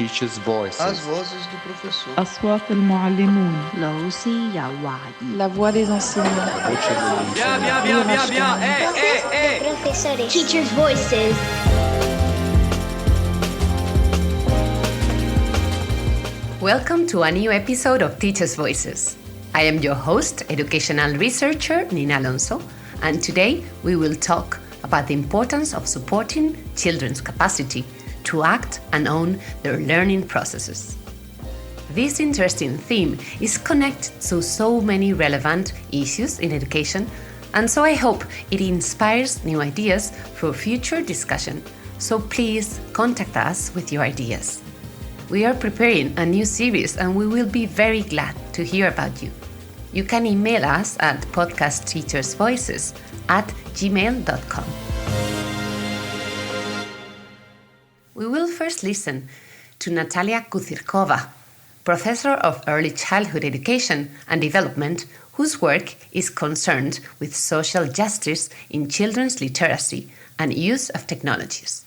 Teachers' Voices. As vozes do professor. أصوات المعلمون. La voix des enseignants. Bien. Professores. Teachers' Voices. Welcome to a new episode of Teachers' Voices. I am your host, educational researcher Nina Alonso, and today we will talk about the importance of supporting children's capacity to act and own their learning processes. This interesting theme is connected to so many relevant issues in education, and so I hope it inspires new ideas for future discussion. So please contact us with your ideas. We are preparing a new series and we will be very glad to hear about you. You can email us at podcastteachersvoices@gmail.com. We will first listen to Natalia Kucirkova, professor of early childhood education and development, whose work is concerned with social justice in children's literacy and use of technologies.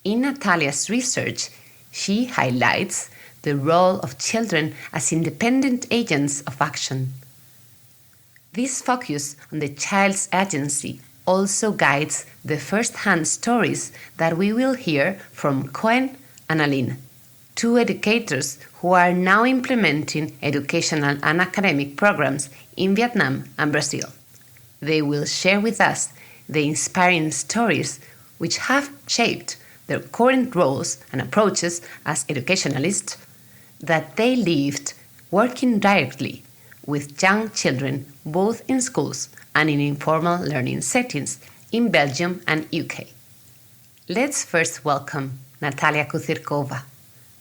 In Natalia's research, she highlights the role of children as independent agents of action. This focus on the child's agency also guides the first-hand stories that we will hear from Koen and Aline, two educators who are now implementing educational and academic programs in Vietnam and Brazil. They will share with us the inspiring stories which have shaped their current roles and approaches as educationalists that they lived working directly with young children both in schools and in informal learning settings in Belgium and UK. Let's first welcome Natalia Kucirkova.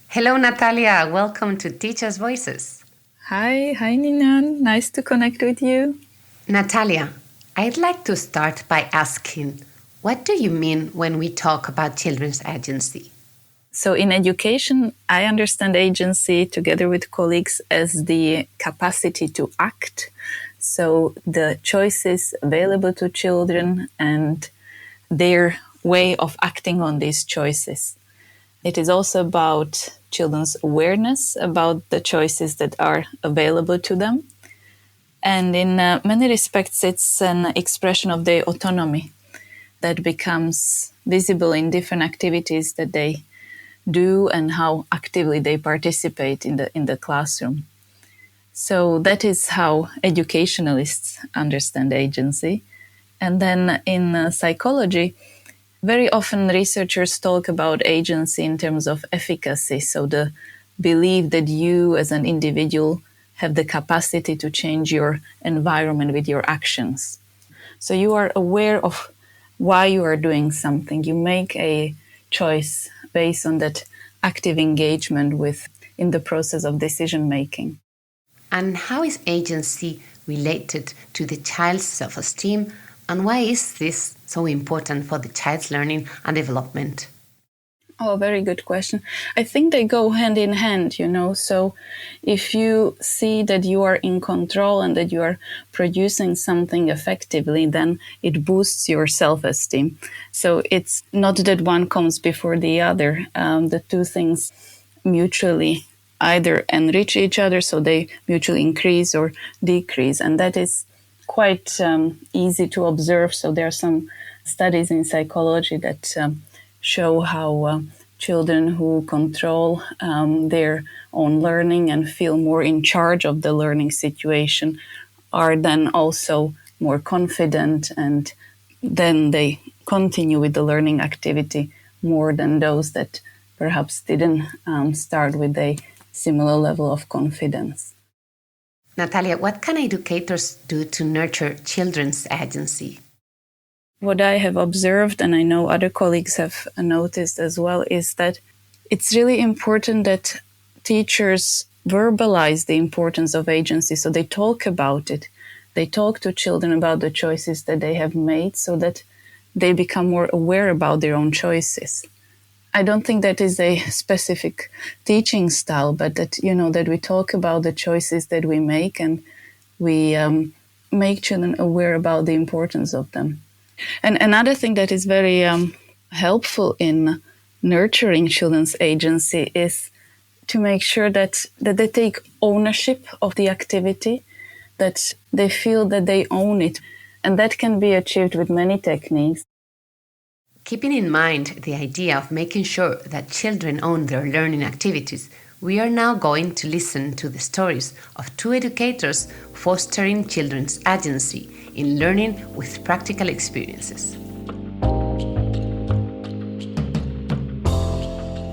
Hello, Natalia. Welcome to Teachers' Voices. Hi Nina. Nice to connect with you. Natalia, I'd like to start by asking, what do you mean when we talk about children's agency? So in education, I understand agency together with colleagues as the capacity to act. So the choices available to children and their way of acting on these choices. It is also about children's awareness about the choices that are available to them. And in many respects, it's an expression of their autonomy that becomes visible in different activities that they do and how actively they participate in the classroom. So that is how educationalists understand agency. And then in psychology, very often researchers talk about agency in terms of efficacy. So the belief that you as an individual have the capacity to change your environment with your actions. So you are aware of why you are doing something. You make a choice based on that active engagement in the process of decision making. And how is agency related to the child's self-esteem, and why is this so important for the child's learning and development? Oh, very good question. I think they go hand in hand, So if you see that you are in control and that you are producing something effectively, then it boosts your self-esteem. So it's not that one comes before the other. The two things mutually either enrich each other, so they mutually increase or decrease. And that is quite easy to observe. So there are some studies in psychology that show how children who control their own learning and feel more in charge of the learning situation are then also more confident, and then they continue with the learning activity more than those that perhaps didn't start with a similar level of confidence. Natalia, what can educators do to nurture children's agency? What I have observed, and I know other colleagues have noticed as well, is that it's really important that teachers verbalize the importance of agency. So they talk about it. They talk to children about the choices that they have made so that they become more aware about their own choices. I don't think that is a specific teaching style, but that, that we talk about the choices that we make and we make children aware about the importance of them. And another thing that is very helpful in nurturing children's agency is to make sure that they take ownership of the activity, that they feel that they own it. And that can be achieved with many techniques. Keeping in mind the idea of making sure that children own their learning activities, we are now going to listen to the stories of two educators fostering children's agency in learning with practical experiences.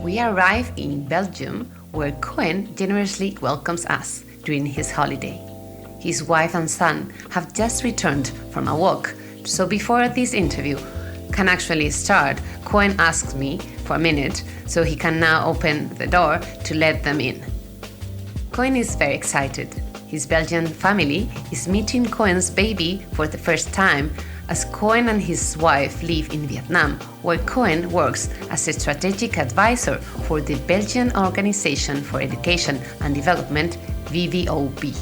We arrive in Belgium, where Koen generously welcomes us during his holiday. His wife and son have just returned from a walk, so before this interview can actually start, Koen asks me for a minute so he can now open the door to let them in. Koen is very excited. His Belgian family is meeting Koen's baby for the first time, as Koen and his wife live in Vietnam, where Koen works as a strategic advisor for the Belgian Organization for Education and Development, VVOB.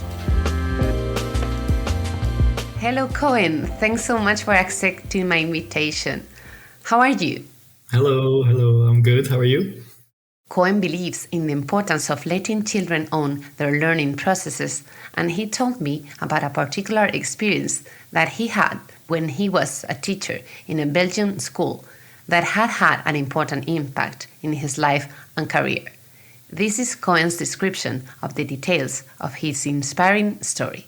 Hello, Koen. Thanks so much for accepting my invitation. How are you? Hello. I'm good. How are you? Koen believes in the importance of letting children own their learning processes, and he told me about a particular experience that he had when he was a teacher in a Belgian school that had an important impact in his life and career. This is Koen's description of the details of his inspiring story.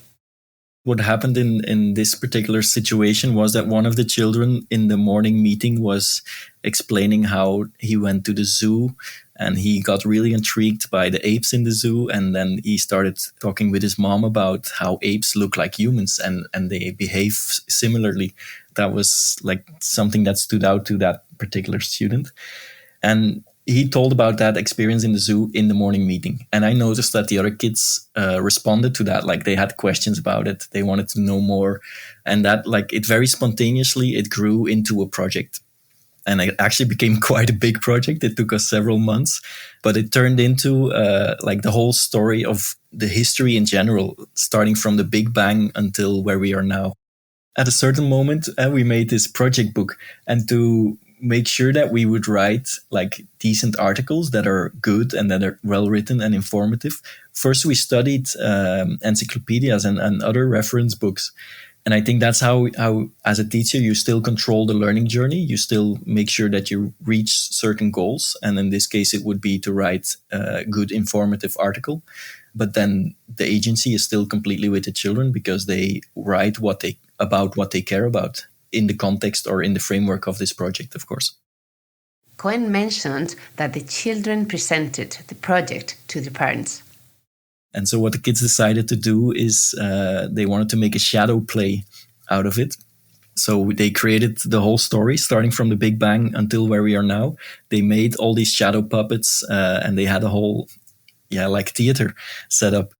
What happened in this particular situation was that one of the children in the morning meeting was explaining how he went to the zoo and he got really intrigued by the apes in the zoo. And then he started talking with his mom about how apes look like humans and they behave similarly. That was like something that stood out to that particular student. And he told about that experience in the zoo in the morning meeting. And I noticed that the other kids responded to that. Like they had questions about it. They wanted to know more. And that like it very spontaneously, it grew into a project. And it actually became quite a big project. It took us several months, but it turned into like the whole story of the history in general, starting from the Big Bang until where we are now. At a certain moment, we made this project book, and to make sure that we would write like decent articles that are good and that are well written and informative. First, we studied encyclopedias and other reference books. And I think that's how as a teacher, you still control the learning journey. You still make sure that you reach certain goals. And in this case, it would be to write a good informative article. But then the agency is still completely with the children because they write about what they care about, in the context or in the framework of this project, of course. Koen mentioned that the children presented the project to the parents. And so what the kids decided to do is they wanted to make a shadow play out of it. So they created the whole story, starting from the Big Bang until where we are now. They made all these shadow puppets and they had a whole, like theater set up.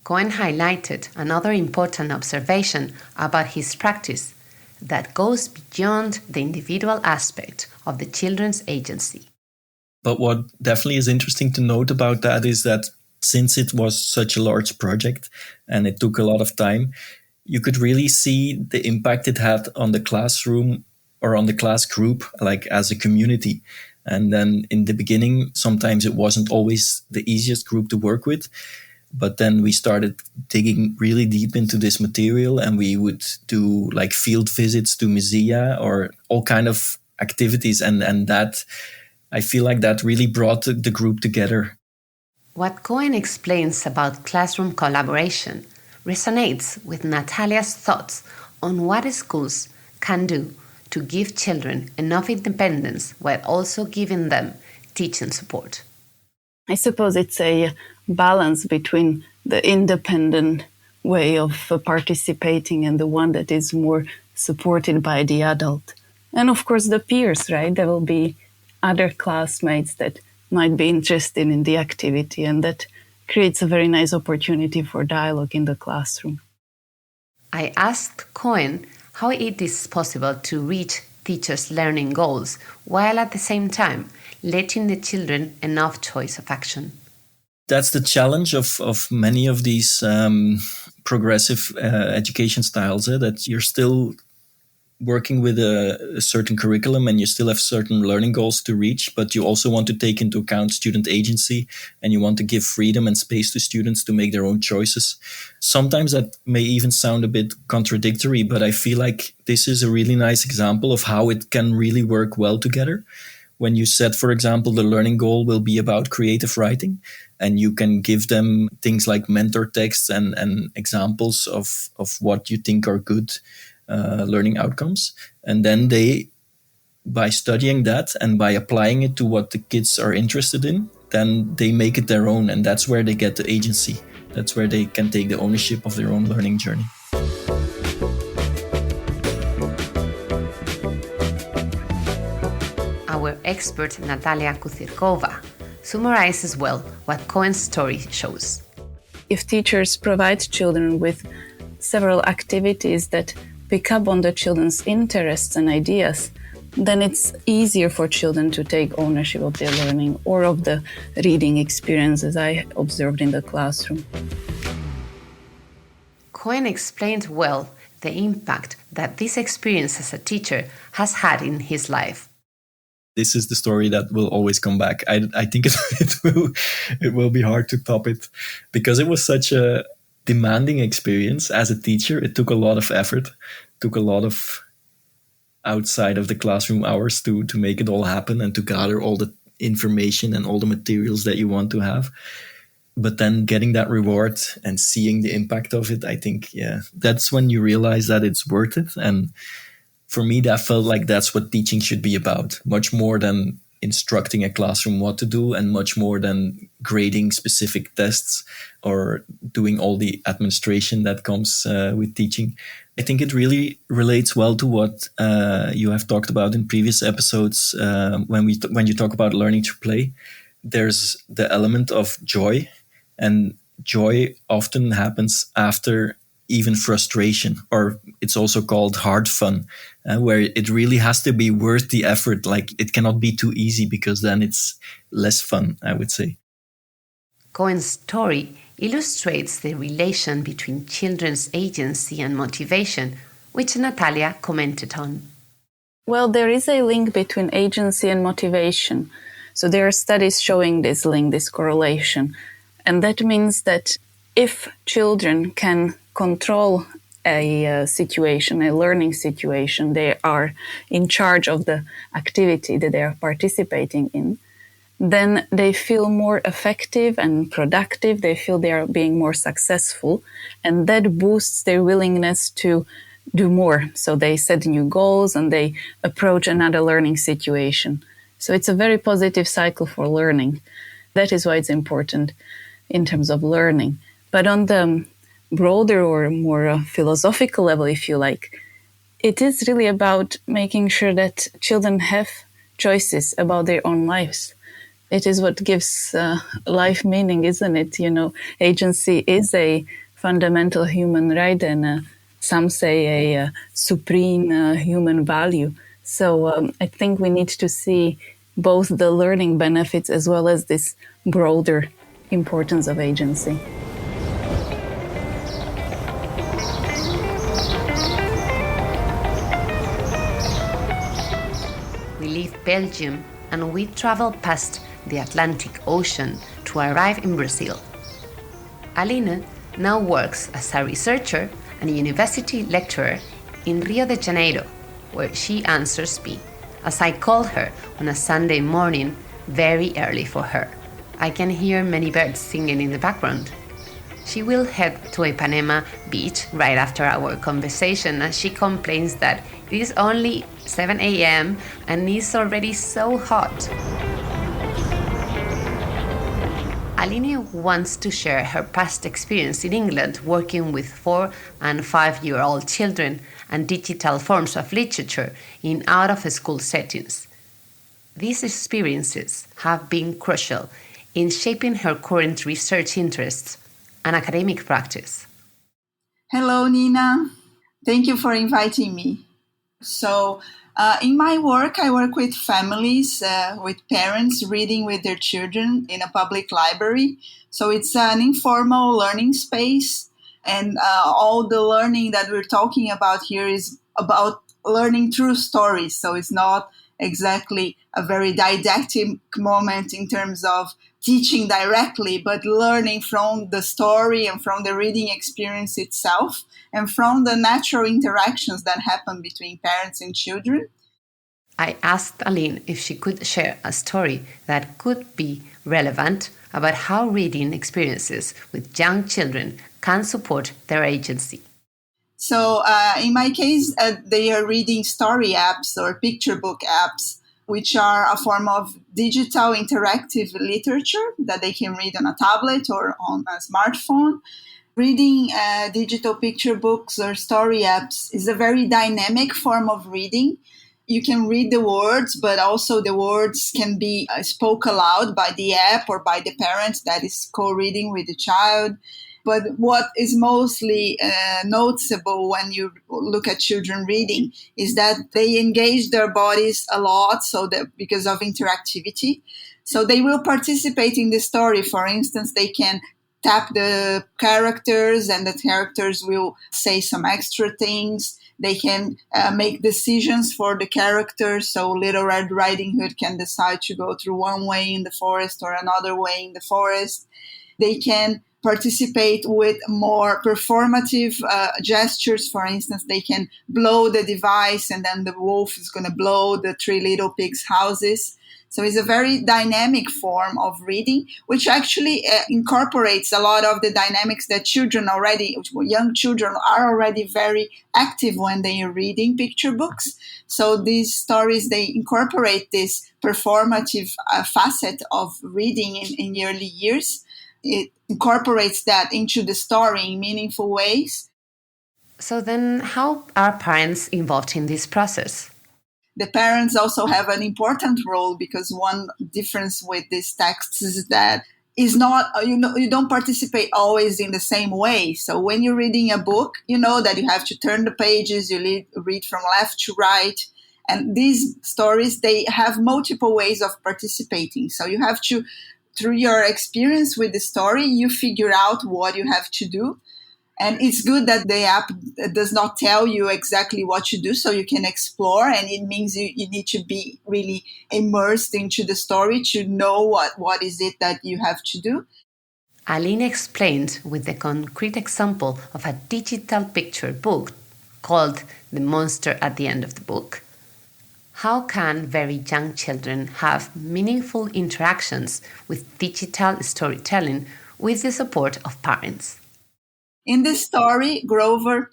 Koen highlighted another important observation about his practice that goes beyond the individual aspect of the children's agency. But what definitely is interesting to note about that is that since it was such a large project and it took a lot of time, you could really see the impact it had on the classroom or on the class group, like as a community. And then in the beginning, sometimes it wasn't always the easiest group to work with. But then we started digging really deep into this material, and we would do like field visits to musea or all kind of activities. And that, I feel like that really brought the group together. What Koen explains about classroom collaboration resonates with Natalia's thoughts on what schools can do to give children enough independence while also giving them teaching support. I suppose it's a balance between the independent way of participating and the one that is more supported by the adult. And of course the peers, right? There will be other classmates that might be interested in the activity, and that creates a very nice opportunity for dialogue in the classroom. I asked Koen how it is possible to reach teachers' learning goals while at the same time letting the children enough choice of action. That's the challenge of many of these progressive education styles, that you're still working with a certain curriculum and you still have certain learning goals to reach, but you also want to take into account student agency and you want to give freedom and space to students to make their own choices. Sometimes that may even sound a bit contradictory, but I feel like this is a really nice example of how it can really work well together. When you set, for example, the learning goal will be about creative writing, and you can give them things like mentor texts and examples of what you think are good learning outcomes. And then they, by studying that and by applying it to what the kids are interested in, then they make it their own. And that's where they get the agency. That's where they can take the ownership of their own learning journey. Our expert Natalia Kucirkova summarizes well what Koen's story shows. If teachers provide children with several activities that pick up on the children's interests and ideas, then it's easier for children to take ownership of their learning or of the reading experiences I observed in the classroom. Koen explained well the impact that this experience as a teacher has had in his life. This is the story that will always come back. I think it will be hard to top it, because it was such a demanding experience as a teacher. It took a lot of effort, took a lot of outside of the classroom hours to make it all happen and to gather all the information and all the materials that you want to have. But then getting that reward and seeing the impact of it, I think, that's when you realize that it's worth it. And for me, that felt like that's what teaching should be about, much more than instructing a classroom what to do and much more than grading specific tests or doing all the administration that comes with teaching. I think it really relates well to what you have talked about in previous episodes when you talk about learning to play. There's the element of joy, and joy often happens after even frustration, or it's also called hard fun, where it really has to be worth the effort. Like, it cannot be too easy, because then it's less fun, I would say. Koen's story illustrates the relation between children's agency and motivation, which Natalia commented on. Well, there is a link between agency and motivation. So there are studies showing this link, this correlation. And that means that if children can control a situation, a learning situation, they are in charge of the activity that they are participating in, then they feel more effective and productive. They feel they are being more successful, and that boosts their willingness to do more. So they set new goals and they approach another learning situation. So it's a very positive cycle for learning. That is why it's important in terms of learning. But on the broader or more philosophical level, if you like, it is really about making sure that children have choices about their own lives. It is what gives life meaning, isn't it? You know, agency is a fundamental human right, and some say a supreme human value. So I think we need to see both the learning benefits as well as this broader importance of agency. We leave Belgium and we travel past the Atlantic Ocean to arrive in Brazil. Aline now works as a researcher and a university lecturer in Rio de Janeiro, where she answers me as I call her on a Sunday morning very early for her. I can hear many birds singing in the background. She will head to Ipanema beach right after our conversation, as she complains that it is only 7 a.m. and it's already so hot. Aline wants to share her past experience in England working with 4- and 5-year-old children and digital forms of literature in out-of-school settings. These experiences have been crucial in shaping her current research interests and academic practice. Hello, Nina. Thank you for inviting me. So, in my work, I work with families, with parents reading with their children in a public library. So it's an informal learning space. And all the learning that we're talking about here is about learning through stories. So it's not exactly a very didactic moment in terms of teaching directly, but learning from the story and from the reading experience itself and from the natural interactions that happen between parents and children. I asked Aline if she could share a story that could be relevant about how reading experiences with young children can support their agency. So in my case, they are reading story apps or picture book apps, which are a form of digital interactive literature that they can read on a tablet or on a smartphone. Reading digital picture books or story apps is a very dynamic form of reading. You can read the words, but also the words can be spoke aloud by the app or by the parent that is co-reading with the child. But what is mostly noticeable when you look at children reading is that they engage their bodies a lot, so that because of interactivity. So they will participate in the story. For instance, they can tap the characters and the characters will say some extra things. They can make decisions for the characters. So Little Red Riding Hood can decide to go through one way in the forest or another way in the forest. They can participate with more performative gestures. For instance, they can blow the device and then the wolf is going to blow the Three Little Pigs' houses. So it's a very dynamic form of reading, which actually incorporates a lot of the dynamics that young children are already very active when they are reading picture books. So these stories, they incorporate this performative facet of reading in early years. It incorporates that into the story in meaningful ways. So then how are parents involved in this process? The parents also have an important role, because one difference with these texts is that is not, you don't participate always in the same way. So when you're reading a book, you know that you have to turn the pages, you read from left to right. And these stories, they have multiple ways of participating. So you have to, through your experience with the story, you figure out what you have to do. And it's good that the app does not tell you exactly what to do, so you can explore. And it means you need to be really immersed into the story to know what is it that you have to do. Aline explained with the concrete example of a digital picture book called The Monster at the End of the Book. How can very young children have meaningful interactions with digital storytelling with the support of parents? In this story, Grover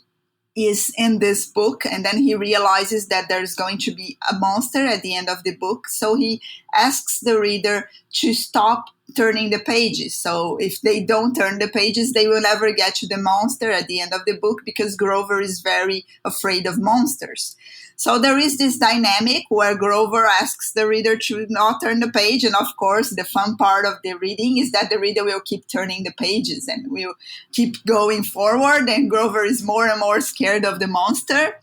is in this book, and then he realizes that there's going to be a monster at the end of the book. So he asks the reader to stop turning the pages. So if they don't turn the pages, they will never get to the monster at the end of the book, because Grover is very afraid of monsters. So there is this dynamic where Grover asks the reader to not turn the page. And of course, the fun part of the reading is that the reader will keep turning the pages and will keep going forward. And Grover is more and more scared of the monster.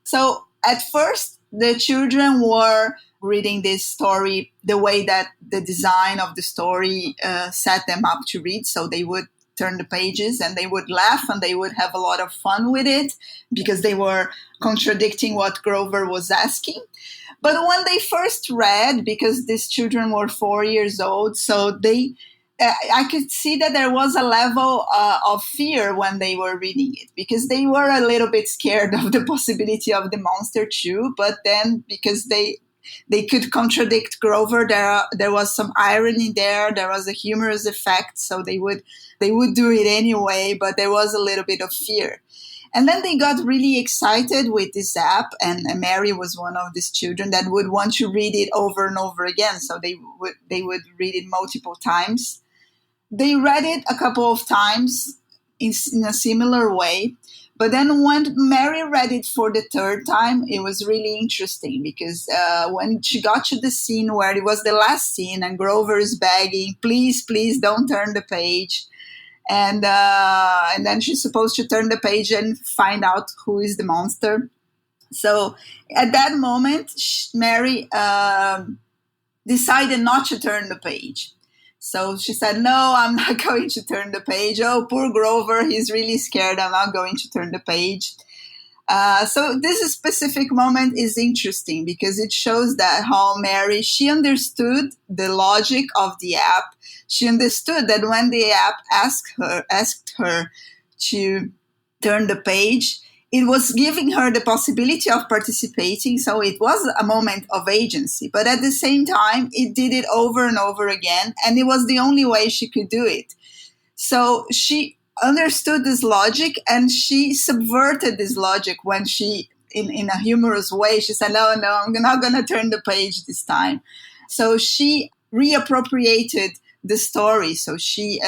So at first, the children were reading this story the way that the design of the story set them up to read. So they would turn the pages and they would laugh and they would have a lot of fun with it, because they were contradicting what Grover was asking. But when they first read, because these children were 4 years old, so I could see that there was a level of fear when they were reading it, because they were a little bit scared of the possibility of the monster too. But then, because they could contradict Grover, there was some irony there. There was a humorous effect, so they would do it anyway. But there was a little bit of fear. And then they got really excited with this app, and Mary was one of these children that would want to read it over and over again. So they would read it multiple times. They read it a couple of times in a similar way. But then when Mary read it for the third time, it was really interesting, because when she got to the scene where it was the last scene and Grover is begging, please, please don't turn the page. And then she's supposed to turn the page and find out who is the monster. So at that moment, Mary decided not to turn the page. So she said, no, I'm not going to turn the page. Oh, poor Grover, he's really scared. I'm not going to turn the page. So this specific moment is interesting because it shows that how Mary, she understood the logic of the app. She understood that when the app asked her to turn the page, it was giving her the possibility of participating. So it was a moment of agency. But at the same time, it did it over and over again. And it was the only way she could do it. So she understood this logic and she subverted this logic when she, in a humorous way, she said, no, I'm not going to turn the page this time. So she reappropriated the story. So she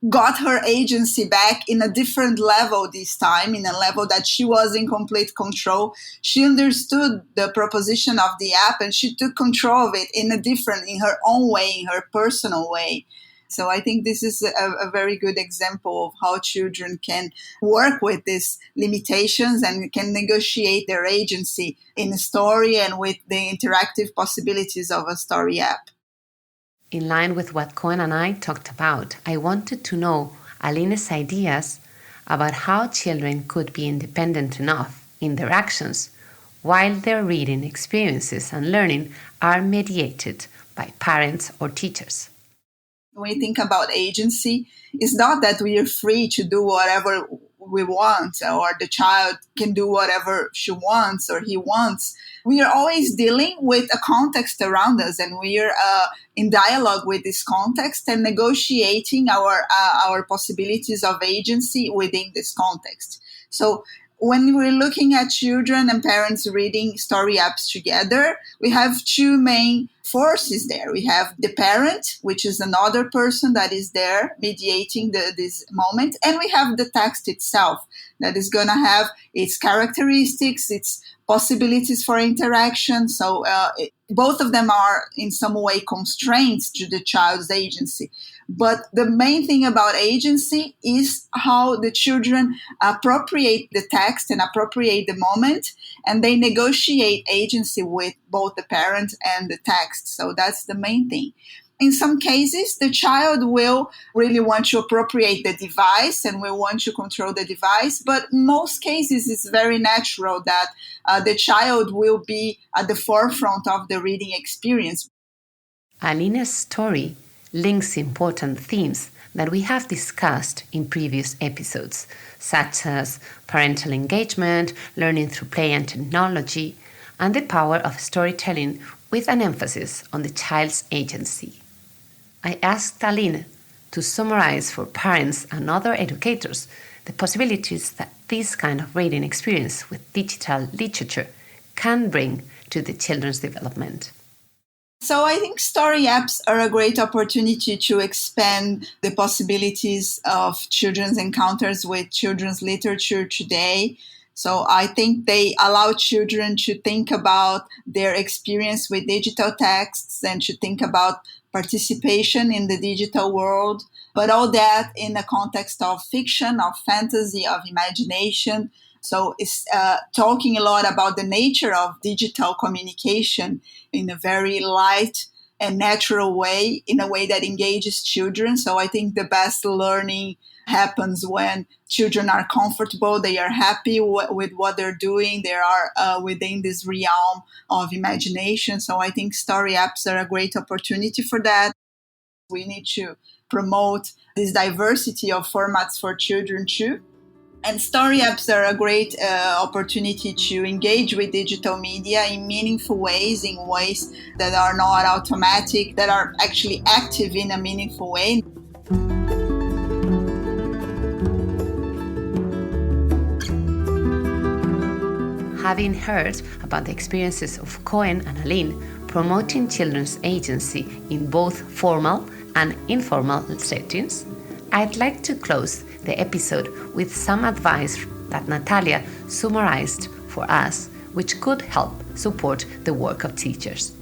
got her agency back in a different level this time, in a level that she was in complete control. She understood the proposition of the app and she took control of it in her own way, in her personal way. So I think this is a very good example of how children can work with these limitations and can negotiate their agency in a story and with the interactive possibilities of a story app. In line with what Koen and I talked about, I wanted to know Aline's ideas about how children could be independent enough in their actions while their reading experiences and learning are mediated by parents or teachers. When you think about agency, it's not that we are free to do whatever we want or the child can do whatever she wants or he wants. We are always dealing with a context around us and we are in dialogue with this context and negotiating our possibilities of agency within this context. So when we're looking at children and parents reading story apps together, we have two main forces there. We have the parent, which is another person that is there mediating this moment. And we have the text itself that is going to have its characteristics, its possibilities for interaction. So both of them are in some way constraints to the child's agency. But the main thing about agency is how the children appropriate the text and appropriate the moment, and they negotiate agency with both the parent and the text. So that's the main thing. In some cases, the child will really want to appropriate the device and will want to control the device. But in most cases, it's very natural that the child will be at the forefront of the reading experience. Aline's story links important themes that we have discussed in previous episodes, such as parental engagement, learning through play and technology, and the power of storytelling with an emphasis on the child's agency. I asked Aline to summarize for parents and other educators the possibilities that this kind of reading experience with digital literature can bring to the children's development. So I think story apps are a great opportunity to expand the possibilities of children's encounters with children's literature today. So I think they allow children to think about their experience with digital texts and to think about participation in the digital world, but all that in the context of fiction, of fantasy, of imagination. So it's talking a lot about the nature of digital communication in a very light and natural way, in a way that engages children. So I think the best learning happens when children are comfortable, they are happy with what they're doing, they are within this realm of imagination. So I think story apps are a great opportunity for that. We need to promote this diversity of formats for children too. And story apps are a great opportunity to engage with digital media in meaningful ways, in ways that are not automatic, that are actually active in a meaningful way. Having heard about the experiences of Koen and Aline promoting children's agency in both formal and informal settings, I'd like to close the episode with some advice that Natalia summarized for us, which could help support the work of teachers.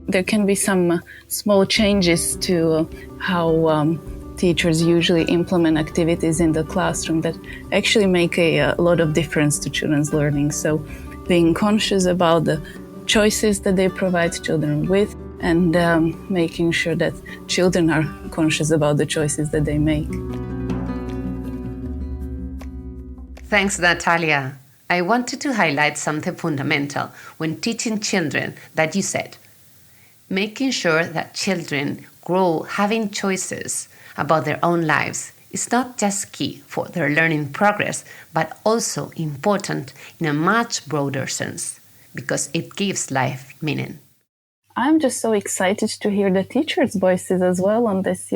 There can be some small changes to how teachers usually implement activities in the classroom that actually make a lot of difference to children's learning. So being conscious about the choices that they provide children with and making sure that children are conscious about the choices that they make. Thanks, Natalia. I wanted to highlight something fundamental when teaching children that you said. Making sure that children grow having choices about their own lives is not just key for their learning progress, but also important in a much broader sense, because it gives life meaning. I'm just so excited to hear the teachers' voices as well on this,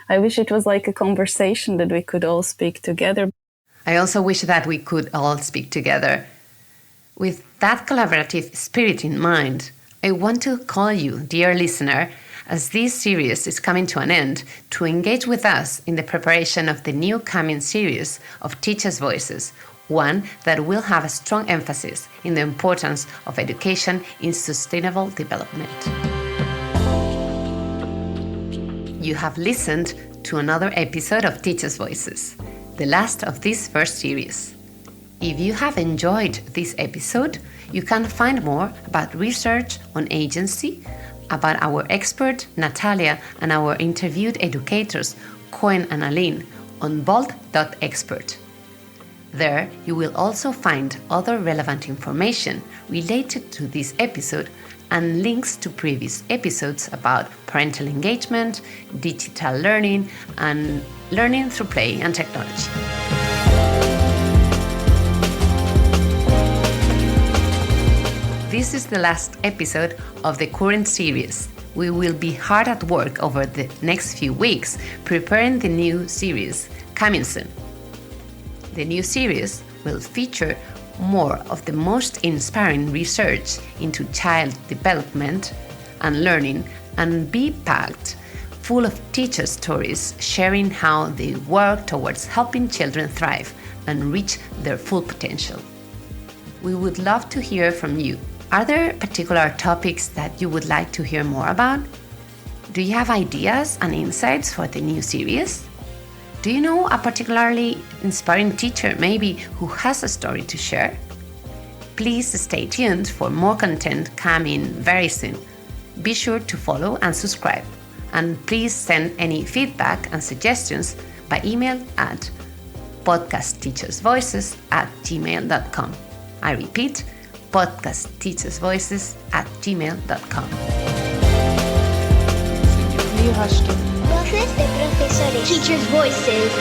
I wish it was like a conversation that we could all speak together. I also wish that we could all speak together. With that collaborative spirit in mind, I want to call you, dear listener, as this series is coming to an end, to engage with us in the preparation of the new coming series of Teachers' Voices, one that will have a strong emphasis in the importance of education in sustainable development. You have listened to another episode of Teachers' Voices, the last of this first series. If you have enjoyed this episode, you can find more about research on agency, about our expert Natalia and our interviewed educators Koen and Aline on bold.expert. There you will also find other relevant information related to this episode and links to previous episodes about parental engagement, digital learning, and learning through play and technology. This is the last episode of the current series. We will be hard at work over the next few weeks preparing the new series coming soon. The new series will feature more of the most inspiring research into child development and learning and be packed full of teacher stories sharing how they work towards helping children thrive and reach their full potential. We would love to hear from you. Are there particular topics that you would like to hear more about? Do you have ideas and insights for the new series? Do you know a particularly inspiring teacher maybe who has a story to share? Please stay tuned for more content coming very soon. Be sure to follow and subscribe. And please send any feedback and suggestions by email at podcastteachersvoices@gmail.com. I repeat, podcastteachersvoices@gmail.com. Voces de profesores. Teachers' Voices.